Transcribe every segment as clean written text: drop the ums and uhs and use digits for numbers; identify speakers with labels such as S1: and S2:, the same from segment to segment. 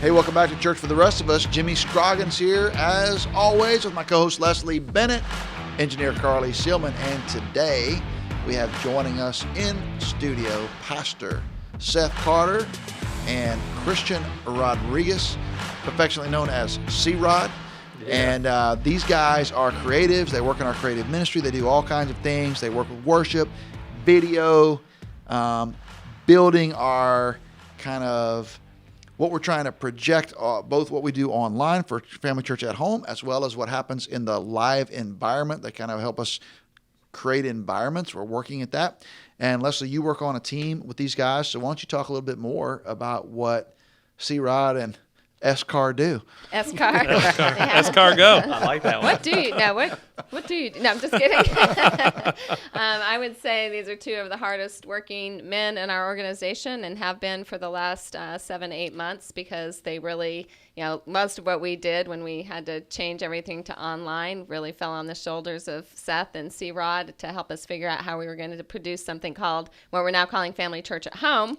S1: Hey, welcome back to Church for the Rest of Us. Jimmy Scroggins here, as always, with my co-host Leslie Bennett, engineer Carly Seelman, and today we have joining us in studio Pastor Seth Carter and Christian Rodriguez, affectionately known as C-Rod. Yeah. And these guys are creatives. They work in our creative ministry. They do all kinds of things. They work with worship, video, building our kind of what we're trying to project, both what we do online for Family Church at Home, as well as what happens in the live environment. They kind of help us create environments. We're working at that. And Leslie, you work on a team with these guys, so why don't you talk a little bit more about what C-Rod and S-Car do?
S2: S-Car.
S3: S-Car go.
S4: I like that one.
S2: What do you? No, what do you? No, I'm just kidding. I would say these are two of the hardest working men in our organization and have been for the last 7-8 months, because they really, most of what we did when we had to change everything to online really fell on the shoulders of Seth and C-Rod to help us figure out how we were going to produce something called what we're now calling Family Church at Home,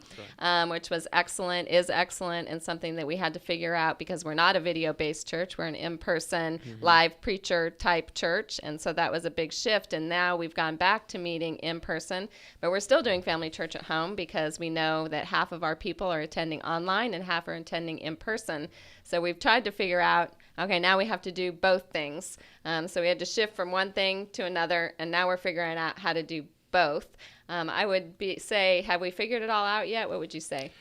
S2: which was excellent, is excellent, and something that we had to figure out because we're not a video-based church. We're an in-person, live preacher type church, and so that was a big shift. And now we've gone back to meeting in person, but we're still doing Family Church at Home because we know that half of our people are attending online and half are attending in person. So we've tried to figure out, okay, now we have to do both things. So we had to shift from one thing to another, and now we're figuring out how to do both. I would say, have we figured it all out yet? What would you say?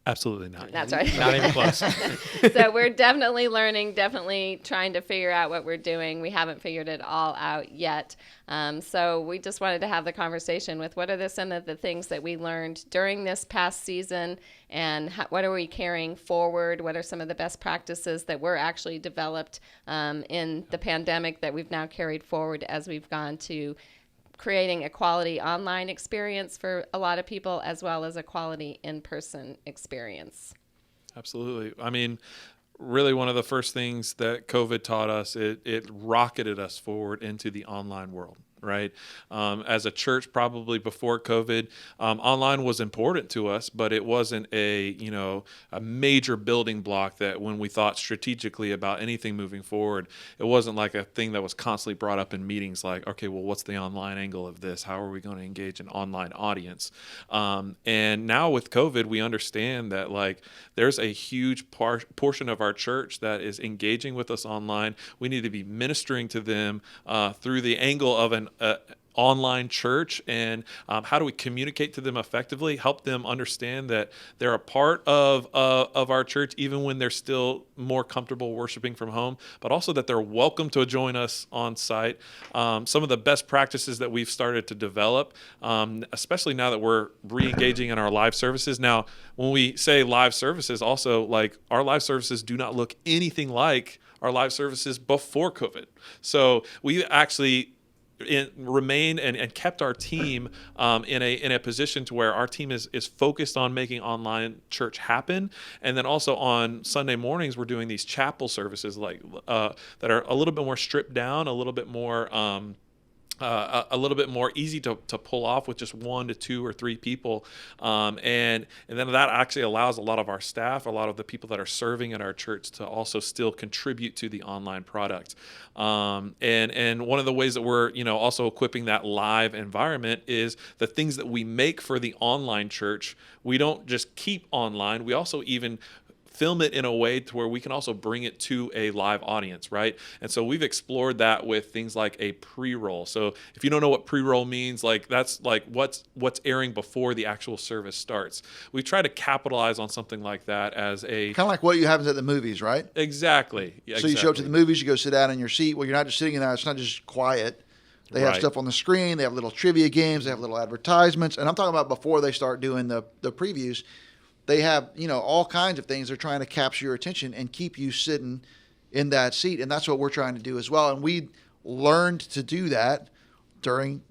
S3: Absolutely not.
S2: That's right.
S3: Not even close.
S2: So we're definitely learning, definitely trying to figure out what we're doing. We haven't figured it all out yet. So we just wanted to have the conversation with what are some of the things that we learned during this past season, and what are we carrying forward? What are some of the best practices that were actually developed in the pandemic that we've now carried forward as we've gone to creating a quality online experience for a lot of people, as well as a quality in-person experience.
S3: Absolutely. I mean, really one of the first things that COVID taught us, it rocketed us forward into the online world. Right. As a church, probably before COVID, online was important to us, but it wasn't a major building block that when we thought strategically about anything moving forward, it wasn't like a thing that was constantly brought up in meetings like, okay, well, what's the online angle of this? How are we going to engage an online audience? And now with COVID, we understand that there's a huge portion of our church that is engaging with us online. We need to be ministering to them through the angle of an online church, and how do we communicate to them effectively, help them understand that they're a part of our church even when they're still more comfortable worshiping from home, but also that they're welcome to join us on site. Some of the best practices that we've started to develop, especially now that we're re-engaging in our live services. Now, when we say live services, also our live services do not look anything like our live services before COVID. So we actually remained and kept our team in a position to where our team is focused on making online church happen, and then also on Sunday mornings we're doing these chapel services that are a little bit more stripped down, a little bit more easy to pull off with just 1 to 2 or 3 people, and then that actually allows a lot of our staff, a lot of the people that are serving at our church, to also still contribute to the online product. And one of the ways that we're also equipping that live environment is the things that we make for the online church. We don't just keep online. We also even film it in a way to where we can also bring it to a live audience, right? And so we've explored that with things like a pre-roll. So if you don't know what pre-roll means, that's what's airing before the actual service starts. We try to capitalize on something like that as a...
S1: Kind of like what happens at the movies, right?
S3: Exactly. Yeah,
S1: so you show up to the movies, you go sit down in your seat. Well, you're not just sitting in there. It's not just quiet. They have stuff on the screen. They have little trivia games. They have little advertisements. And I'm talking about before they start doing the previews. They have, all kinds of things. They're trying to capture your attention and keep you sitting in that seat. And that's what we're trying to do as well. And we learned to do that during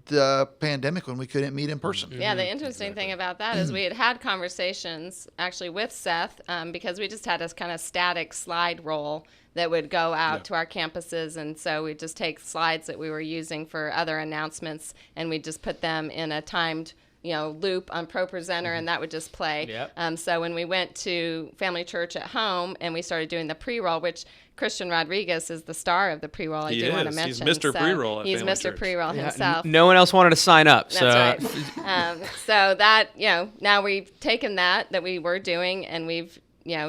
S1: the pandemic when we couldn't meet in person.
S2: Yeah, the interesting thing about that is we had conversations actually with Seth because we just had this kind of static slide roll that would go out to our campuses. And so we'd just take slides that we were using for other announcements and we'd just put them in a timed loop on Pro Presenter, and that would just play.
S4: Yep.
S2: So when we went to Family Church at home and we started doing the pre-roll, which Christian Rodriguez is the star of the pre-roll. I do want to mention.
S3: He's Mr. Pre-roll at
S2: He's
S3: Family
S2: Mr.
S3: Church.
S2: Pre-roll himself.
S4: No one else wanted to sign up.
S2: That's right. So that, now we've taken that we were doing, and we've,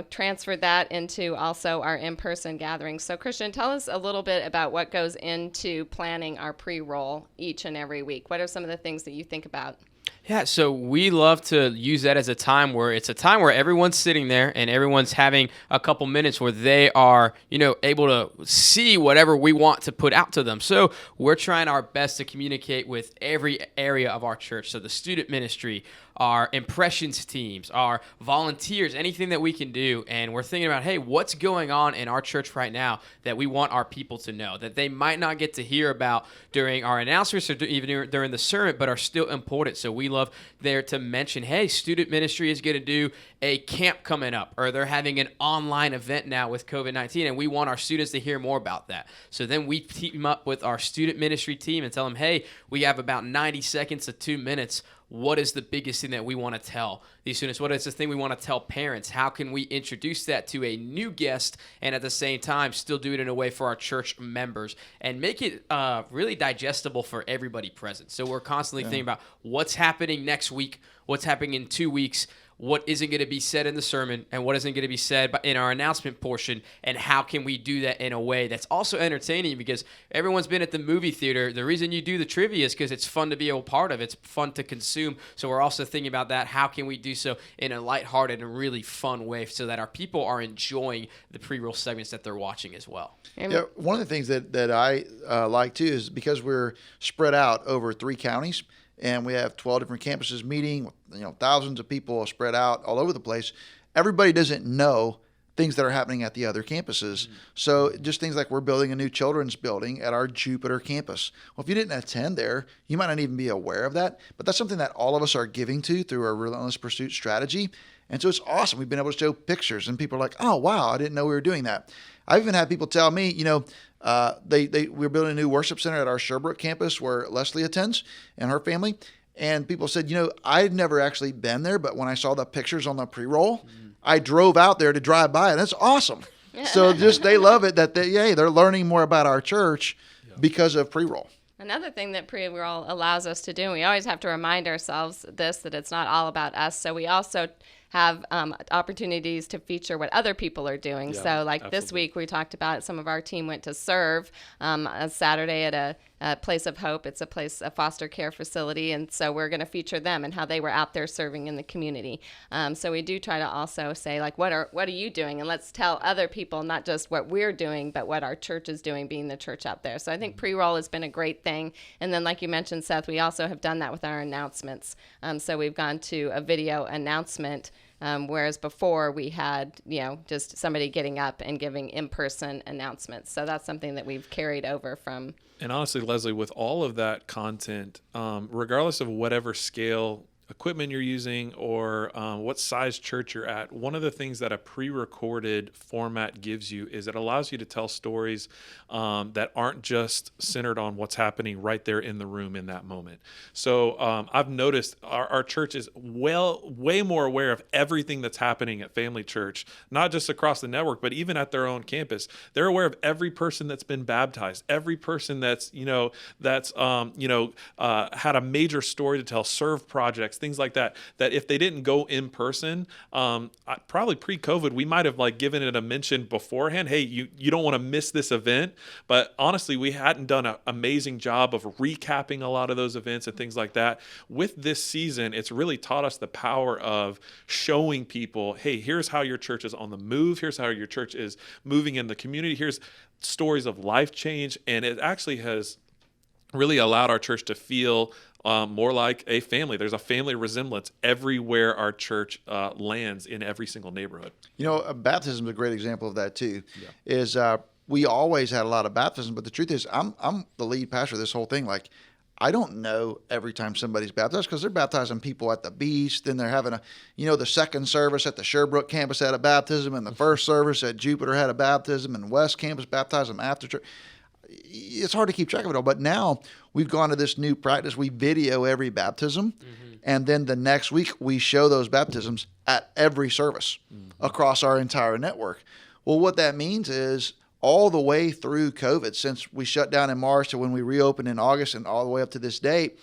S2: transferred that into also our in-person gatherings. So Christian, tell us a little bit about what goes into planning our pre-roll each and every week. What are some of the things that you think about?
S4: Yeah, so we love to use that as a time where everyone's sitting there and everyone's having a couple minutes where they are, able to see whatever we want to put out to them. So we're trying our best to communicate with every area of our church. So the student ministry, our impressions teams, our volunteers, anything that we can do. And we're thinking about, hey, what's going on in our church right now that we want our people to know, that they might not get to hear about during our announcements or even during the sermon, but are still important. So we love there to mention, hey, student ministry is going to do a camp coming up, or they're having an online event now with COVID-19, and we want our students to hear more about that. So then we team up with our student ministry team and tell them, hey, we have about 90 seconds to 2 minutes. What is the biggest thing that we want to tell these students? What is the thing we want to tell parents? How can we introduce that to a new guest and at the same time still do it in a way for our church members and make it really digestible for everybody present? So we're constantly thinking about what's happening next week, what's happening in 2 weeks, what isn't going to be said in the sermon and what isn't going to be said in our announcement portion, and how can we do that in a way that's also entertaining, because everyone's been at the movie theater. The reason you do the trivia is because it's fun to be a part of. It's fun to consume. So we're also thinking about that. How can we do so in a lighthearted and really fun way so that our people are enjoying the pre-roll segments that they're watching as well?
S1: Yeah, one of the things that I like too is because we're spread out over 3 counties, and we have 12 different campuses meeting, thousands of people spread out all over the place. Everybody doesn't know things that are happening at the other campuses. So just things like we're building a new children's building at our Jupiter campus. Well, if you didn't attend there, you might not even be aware of that. But that's something that all of us are giving to through our Relentless Pursuit strategy. And so it's awesome. We've been able to show pictures, and people are like, oh, wow, I didn't know we were doing that. I've even had people tell me, we're building a new worship center at our Sherbrooke campus where Leslie attends and her family. And people said, I'd never actually been there, but when I saw the pictures on the pre-roll, I drove out there to drive by, and that's awesome. So they love it that they're learning more about our church because of pre-roll.
S2: Another thing that pre-roll allows us to do, and we always have to remind ourselves that it's not all about us. So we also have opportunities to feature what other people are doing.
S3: Yeah,
S2: so like
S3: absolutely.
S2: This week we talked about some of our team went to serve a Saturday at a Place of Hope. It's a foster care facility, and so we're going to feature them and how they were out there serving in the community. So we do try to also say, like, what are you doing? And let's tell other people not just what we're doing, but what our church is doing, being the church out there. So I think pre-roll has been a great thing. And then, like you mentioned, Seth, we also have done that with our announcements. So we've gone to a video announcement, whereas before we had, just somebody getting up and giving in-person announcements. So that's something that we've carried over from.
S3: And honestly, Leslie, with all of that content, regardless of whatever scale equipment you're using or what size church you're at, one of the things that a pre-recorded format gives you is it allows you to tell stories that aren't just centered on what's happening right there in the room in that moment. So I've noticed our church is way more aware of everything that's happening at Family Church, not just across the network, but even at their own campus. They're aware of every person that's been baptized, every person that's had a major story to tell, serve projects, things like that, that if they didn't go in person, probably pre-COVID, we might have given it a mention beforehand. Hey, you don't want to miss this event. But honestly, we hadn't done an amazing job of recapping a lot of those events and things like that. With this season, it's really taught us the power of showing people, hey, here's how your church is on the move. Here's how your church is moving in the community. Here's stories of life change. And it actually has really allowed our church to feel more like a family. There's a family resemblance everywhere our church lands in every single neighborhood.
S1: Baptism is a great example of that too. We always had a lot of baptism, but the truth is I'm the lead pastor of this whole thing. I don't know every time somebody's baptized because they're baptizing people at the beach. Then they're having the second service at the Sherbrooke campus had a baptism, and the first service at Jupiter had a baptism, and West campus baptized them after church. It's hard to keep track of it all, but now we've gone to this new practice. We video every baptism, And then the next week, we show those baptisms at every service across our entire network. Well, what that means is all the way through COVID, since we shut down in March to when we reopened in August and all the way up to this date,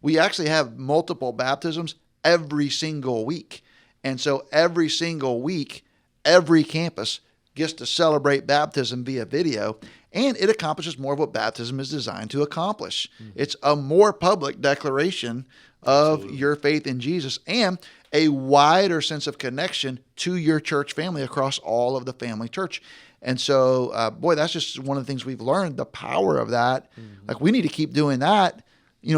S1: we actually have multiple baptisms every single week. And so every single week, every campus gets to celebrate baptism via video, and it accomplishes more of what baptism is designed to accomplish. It's a more public declaration of your faith in Jesus and a wider sense of connection to your church family across all of the family church. And so, boy, that's just one of the things we've learned, the power of that. Like, we need to keep doing that,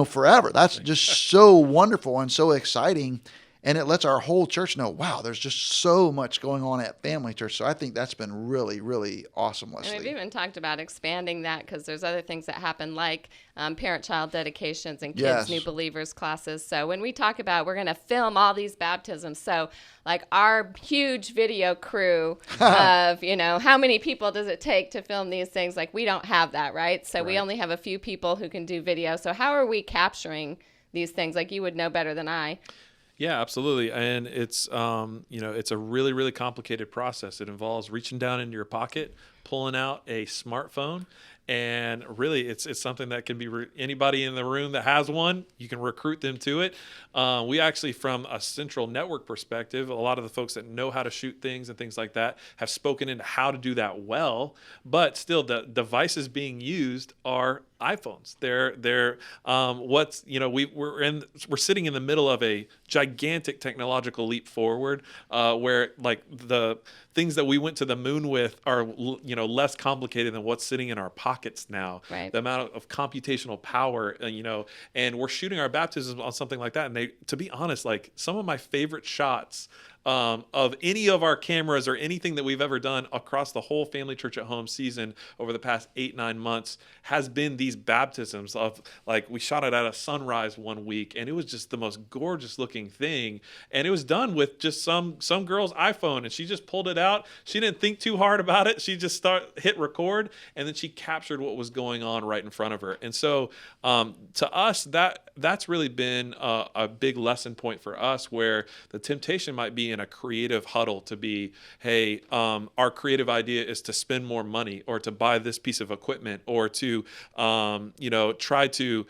S1: forever. That's just so wonderful and so exciting. And it lets our whole church know, wow, there's just so much going on at Family Church. So I think that's been really, really awesome, Leslie.
S2: And we've even talked about expanding that because there's other things that happen like parent-child dedications and kids' new believers classes. So when we talk about we're going to film all these baptisms, so like our huge video crew of, how many people does it take to film these things? Like, we don't have that, right? So we only have a few people who can do video. So how are we capturing these things? Like, you would know better than I.
S3: Yeah, absolutely. And it's, it's a really, really complicated process. It involves reaching down into your pocket, pulling out a smartphone, and really it's something that can be anybody in the room that has one, you can recruit them to it. We actually, from a central network perspective, a lot of the folks that know how to shoot things and things like that have spoken into how to do that well, but still the devices being used are iPhones. They're we're sitting in the middle of a gigantic technological leap forward, where like the things that we went to the moon with are less complicated than what's sitting in our pockets now.
S2: Right.
S3: The amount of computational power, and we're shooting our baptisms on something like that. And to be honest, like some of my favorite shots of any of our cameras or anything that we've ever done across the whole Family Church at Home season over the past 8-9 months has been these baptisms of, like, we shot it at a sunrise one week, and it was just the most gorgeous looking thing. And it was done with just some girl's iPhone, and she just pulled it out. She didn't think too hard about it. She just hit record, and then she captured what was going on right in front of her. And so to us, that's really been a big lesson point for us, where the temptation might be in a creative huddle to be, hey, our creative idea is to spend more money or to buy this piece of equipment or to, try to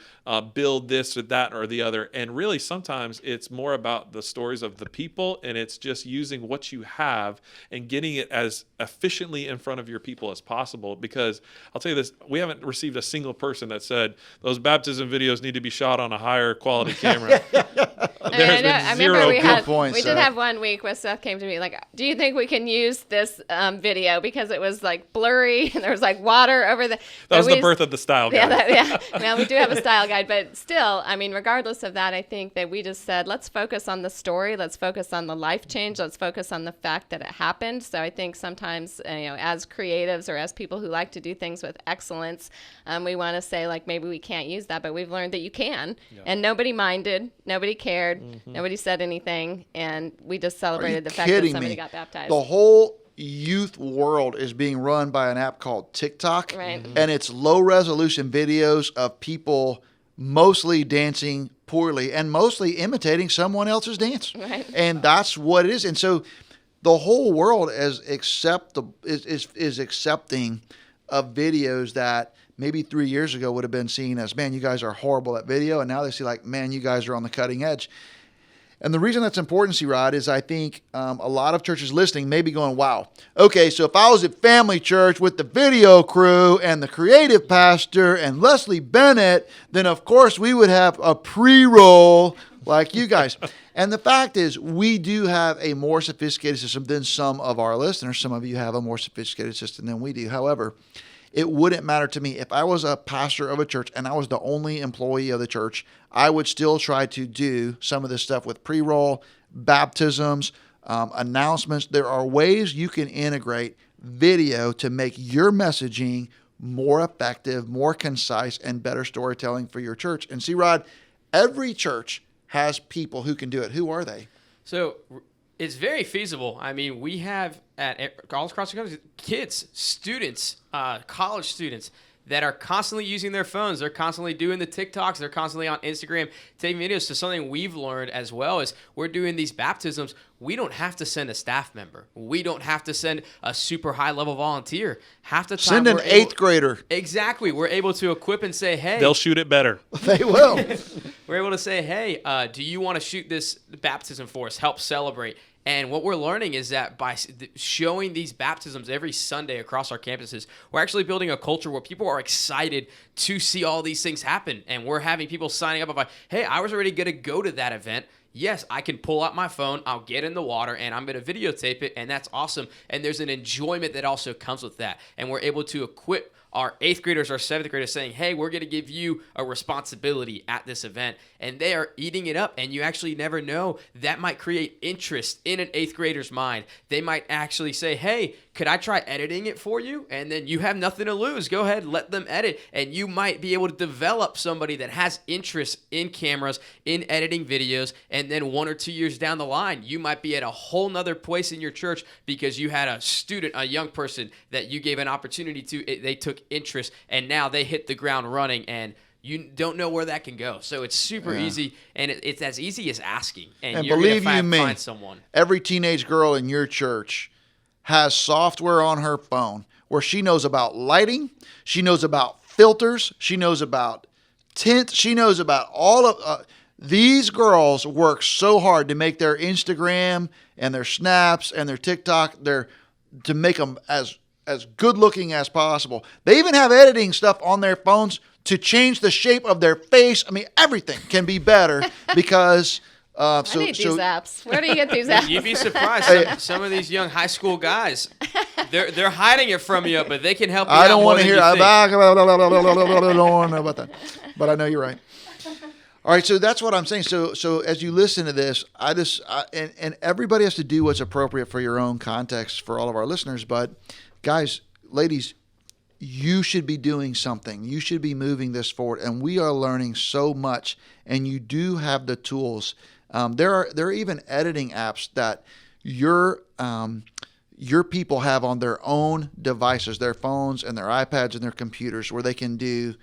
S3: build this or that or the other. And really, sometimes it's more about the stories of the people, and it's just using what you have and getting it as efficiently in front of your people as possible. Because I'll tell you this, we haven't received a single person that said those baptism videos need to be shot on a higher quality camera. There's been zero good points.
S2: We did have one week where Seth came to me like, do you think we can use this video? Because it was like blurry and there was like water over the...
S3: That was the birth of the style guide.
S2: Well, we do have a style guide, but still, I mean, regardless of that, I think that we just said, let's focus on the story. Let's focus on the life change. Let's focus on the fact that it happened. So I think sometimes, as creatives or as people who like to do things with excellence, we want to say like, maybe we can't use that, but we've learned that you can. Yeah. And nobody minded. Nobody cared. Mm-hmm. Nobody said anything. And we just celebrated the fact that somebody got baptized.
S1: The whole youth world is being run by an app called TikTok.
S2: Right. Mm-hmm.
S1: And it's low resolution videos of people mostly dancing poorly and mostly imitating someone else's dance.
S2: Right.
S1: And that's what it is. And so the whole world is accepting of videos that maybe 3 years ago would have been seen as, man, you guys are horrible at video. And now they see like, man, you guys are on the cutting edge. And the reason that's important, C-Rod, is I think a lot of churches listening may be going, wow, okay, so if I was at Family Church with the video crew and the creative pastor and Leslie Bennett, then of course we would have a pre-roll like you guys. And the fact is, we do have a more sophisticated system than some of our listeners. Some of you have a more sophisticated system than we do. However, it wouldn't matter to me. If I was a pastor of a church and I was the only employee of the church, I would still try to do some of this stuff with pre-roll, baptisms, announcements. There are ways you can integrate video to make your messaging more effective, more concise, and better storytelling for your church. And C-Rod, every church has people who can do it. Who are they?
S4: So it's very feasible. I mean, we have all across the country, kids, students, college students. that are constantly using their phones. They're constantly doing the TikToks. They're constantly on Instagram taking videos. So something we've learned as well is we're doing these baptisms. We don't have to send a staff member. We don't have to send a super high-level volunteer. Half the time,
S1: Send an eighth grader.
S4: Exactly. We're able to equip and say, hey.
S3: They'll shoot it better.
S1: They will.
S4: We're able to say, hey, do you want to shoot this baptism for us? Help celebrate. And what we're learning is that by showing these baptisms every Sunday across our campuses, we're actually building a culture where people are excited to see all these things happen. And we're having people signing up about, hey, I was already going to go to that event. Yes, I can pull out my phone, I'll get in the water, and I'm going to videotape it, and that's awesome. And there's an enjoyment that also comes with that. And we're able to equip our 8th graders, our 7th graders saying, hey, we're going to give you a responsibility at this event. And they are eating it up. And you actually never know. That might create interest in an 8th grader's mind. They might actually say, hey, could I try editing it for you? And then you have nothing to lose. Go ahead, let them edit. And you might be able to develop somebody that has interest in cameras, in editing videos. And then 1 or 2 years down the line, you might be at a whole nother place in your church because you had a student, a young person that you gave an opportunity to. They took interest, and now they hit the ground running, and you don't know where that can go. So it's super easy, and it's as easy as asking. And you're
S1: believe
S4: going to
S1: you me,
S4: find someone.
S1: Every teenage girl in your church has software on her phone where she knows about lighting, she knows about filters, she knows about tint, she knows about all of these girls work so hard to make their Instagram and their snaps and their TikTok, to make them as good looking as possible. They even have editing stuff on their phones to change the shape of their face. I mean, everything can be better because
S2: I need these apps. Where do you get these apps?
S4: You'd be surprised. Some of these young high school guys, they're hiding it from you, but they can help you
S1: I don't want to hear.
S4: think.
S1: I don't want to know about that, but I know you're right. All right, so that's what I'm saying. So as you listen to this, and everybody has to do what's appropriate for your own context for all of our listeners. But guys, ladies, you should be doing something. You should be moving this forward, and we are learning so much. And you do have the tools. There are even editing apps that your people have on their own devices, their phones and their iPads and their computers, where they can do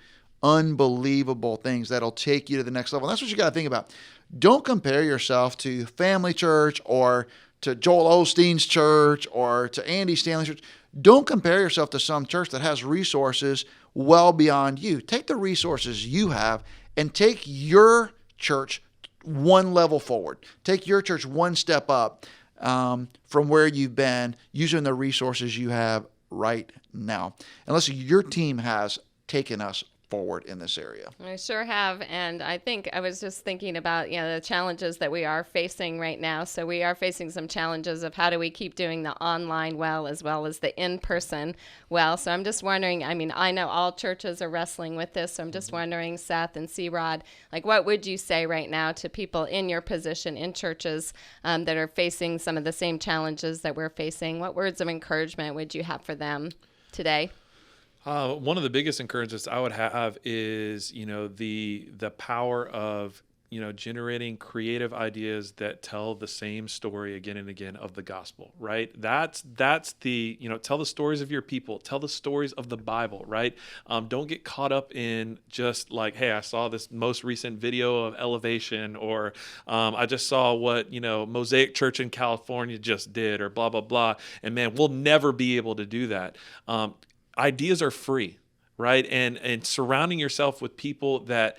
S1: unbelievable things that'll take you to the next level. And that's what you got to think about. Don't compare yourself to Family Church or to Joel Osteen's church or to Andy Stanley's church. Don't compare yourself to some church that has resources well beyond you. Take the resources you have and take your church one level forward. Take your church one step up from where you've been using the resources you have right now. And listen, your team has taken us forward in this area.
S2: I sure have. And I think I was just thinking about, the challenges that we are facing right now. So we are facing some challenges of how do we keep doing the online well as the in-person well. So I'm just wondering, I know all churches are wrestling with this. So I'm just wondering, Seth and C-Rod, what would you say right now to people in your position in churches that are facing some of the same challenges that we're facing? What words of encouragement would you have for them today?
S3: One of the biggest encouragements I would have is, the power of, generating creative ideas that tell the same story again and again of the gospel, right? That's the, tell the stories of your people, tell the stories of the Bible, right? Don't get caught up in just hey, I saw this most recent video of Elevation, or I just saw what, Mosaic Church in California just did, or blah, blah, blah. And man, we'll never be able to do that. Ideas are free, right? And surrounding yourself with people that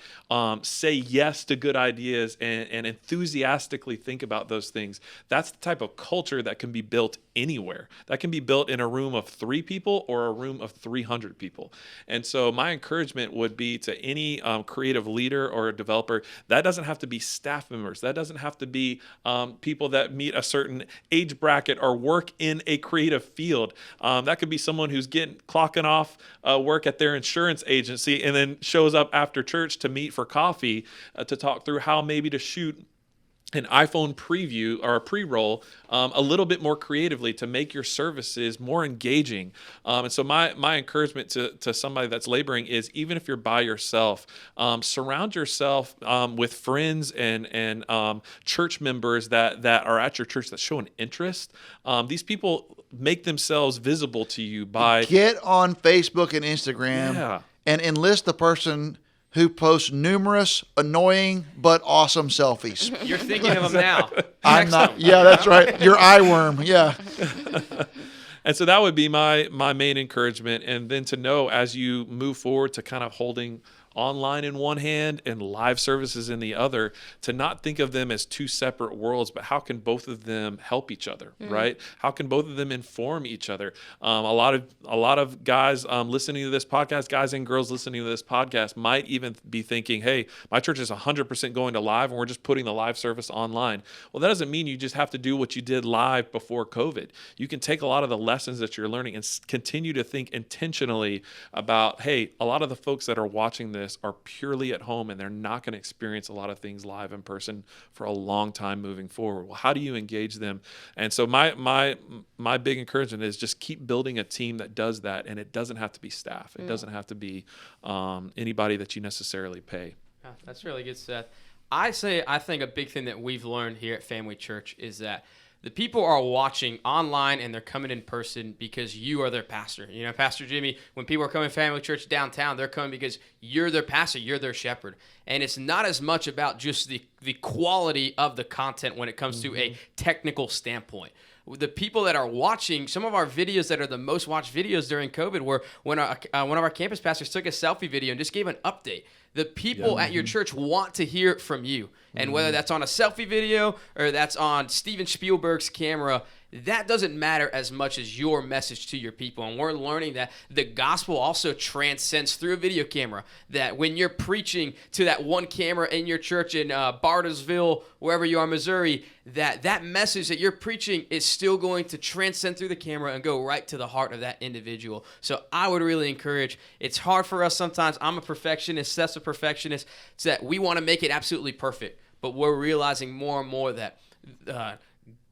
S3: say yes to good ideas and enthusiastically think about those things. That's the type of culture that can be built anywhere. That can be built in a room of 3 people or a room of 300 people. And so my encouragement would be to any creative leader or a developer, that doesn't have to be staff members. That doesn't have to be people that meet a certain age bracket or work in a creative field. That could be someone who's clocking off work at their insurance agency and then shows up after church to meet for coffee to talk through how maybe to shoot an iPhone preview or a pre-roll a little bit more creatively to make your services more engaging. And so my encouragement to somebody that's laboring is, even if you're by yourself, surround yourself with friends and church members that are at your church that show an interest. These people make themselves visible to you by...
S1: Get on Facebook and Instagram.
S3: Yeah.
S1: and enlist the person who posts numerous, annoying, but awesome selfies.
S4: You're thinking of them now.
S1: I'm not. Yeah, that's right. Your eye worm. Yeah.
S3: And so that would be my main encouragement. And then to know as you move forward to kind of holding online in one hand and live services in the other, to not think of them as two separate worlds, but how can both of them help each other, right? How can both of them inform each other? A lot of guys listening to this podcast, guys and girls listening to this podcast, might even be thinking, hey, my church is 100% going to live and we're just putting the live service online. Well, that doesn't mean you just have to do what you did live before COVID. You can take a lot of the lessons that you're learning and continue to think intentionally about, hey, a lot of the folks that are watching this are purely at home and they're not going to experience a lot of things live in person for a long time moving forward. Well, how do you engage them? And so my big encouragement is just keep building a team that does that, and it doesn't have to be staff. It doesn't have to be anybody that you necessarily pay.
S4: Yeah, that's really good, Seth. I think a big thing that we've learned here at Family Church is that the people are watching online and they're coming in person because you are their pastor. You know, Pastor Jimmy, when people are coming to Family Church downtown, they're coming because you're their pastor, you're their shepherd. And it's not as much about just the quality of the content when it comes to a technical standpoint. The people that are watching, some of our videos that are the most watched videos during COVID were when one of our campus pastors took a selfie video and just gave an update. The people at your church want to hear it from you. And whether that's on a selfie video or that's on Steven Spielberg's camera, that doesn't matter as much as your message to your people. And we're learning that the gospel also transcends through a video camera. That when you're preaching to that one camera in your church in Bartlesville, wherever you are, Missouri, that message that you're preaching is still going to transcend through the camera and go right to the heart of that individual. So I would really encourage, it's hard for us sometimes. I'm a perfectionist, Seth's a perfectionist, so that we want to make it absolutely perfect. But we're realizing more and more that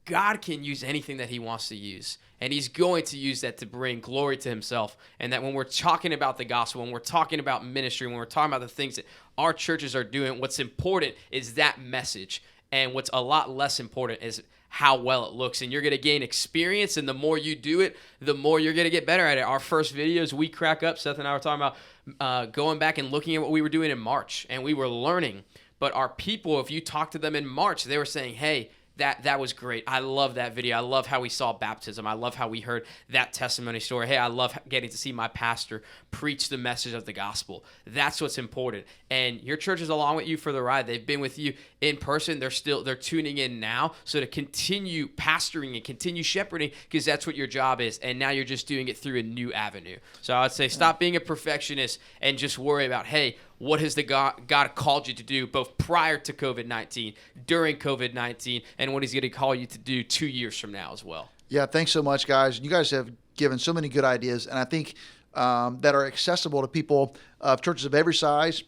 S4: God can use anything that he wants to use, and he's going to use that to bring glory to himself. And that when we're talking about the gospel, when we're talking about ministry, when we're talking about the things that our churches are doing, what's important is that message. And what's a lot less important is how well it looks. And you're going to gain experience, and the more you do it, the more you're going to get better at it. Our first videos, we crack up. Seth and I were talking about going back and looking at what we were doing in March, and we were learning. But our people, if you talk to them in March, they were saying, hey, that was great. I love that video. I love how we saw baptism. I love how we heard that testimony story. Hey, I love getting to see my pastor preach the message of the gospel. That's what's important. And your church is along with you for the ride. They've been with you in person. They're tuning in now. So to continue pastoring and continue shepherding, because that's what your job is. And now you're just doing it through a new avenue. So I would say stop being a perfectionist and just worry about, hey, what has the God called you to do both prior to COVID-19, during COVID-19, and what he's going to call you to do 2 years from now as well.
S1: Yeah, thanks so much, guys. You guys have given so many good ideas, and I think that are accessible to people of churches of every size,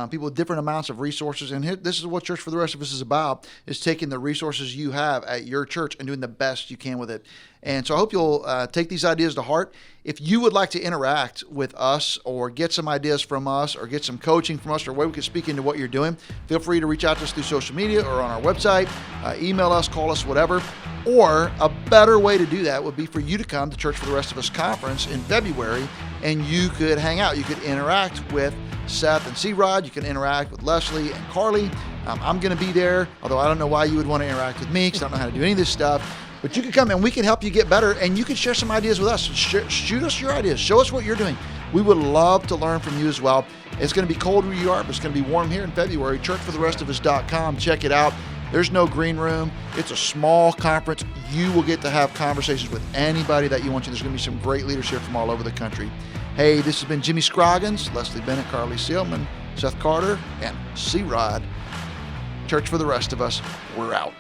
S1: people with different amounts of resources. And this is what Church for the Rest of Us is about, is taking the resources you have at your church and doing the best you can with it. And so I hope you'll take these ideas to heart. If you would like to interact with us or get some ideas from us or get some coaching from us or a way we can speak into what you're doing, feel free to reach out to us through social media or on our website, email us, call us, whatever. Or a better way to do that would be for you to come to Church for the Rest of Us conference in February, and you could hang out. You could interact with Seth and C-Rod. You can interact with Leslie and Carly. I'm going to be there, although I don't know why you would want to interact with me because I don't know how to do any of this stuff. But you can come and we can help you get better, and you can share some ideas with us. Shoot us your ideas. Show us what you're doing. We would love to learn from you as well. It's going to be cold where you are, but it's going to be warm here in February. churchfortherestofus.com. Check it out. There's no green room. It's a small conference. You will get to have conversations with anybody that you want to. There's going to be some great leadership from all over the country. Hey, this has been Jimmy Scroggins, Leslie Bennett, Carly Seelman, Seth Carter, and C-Rod. Church for the Rest of Us. We're out.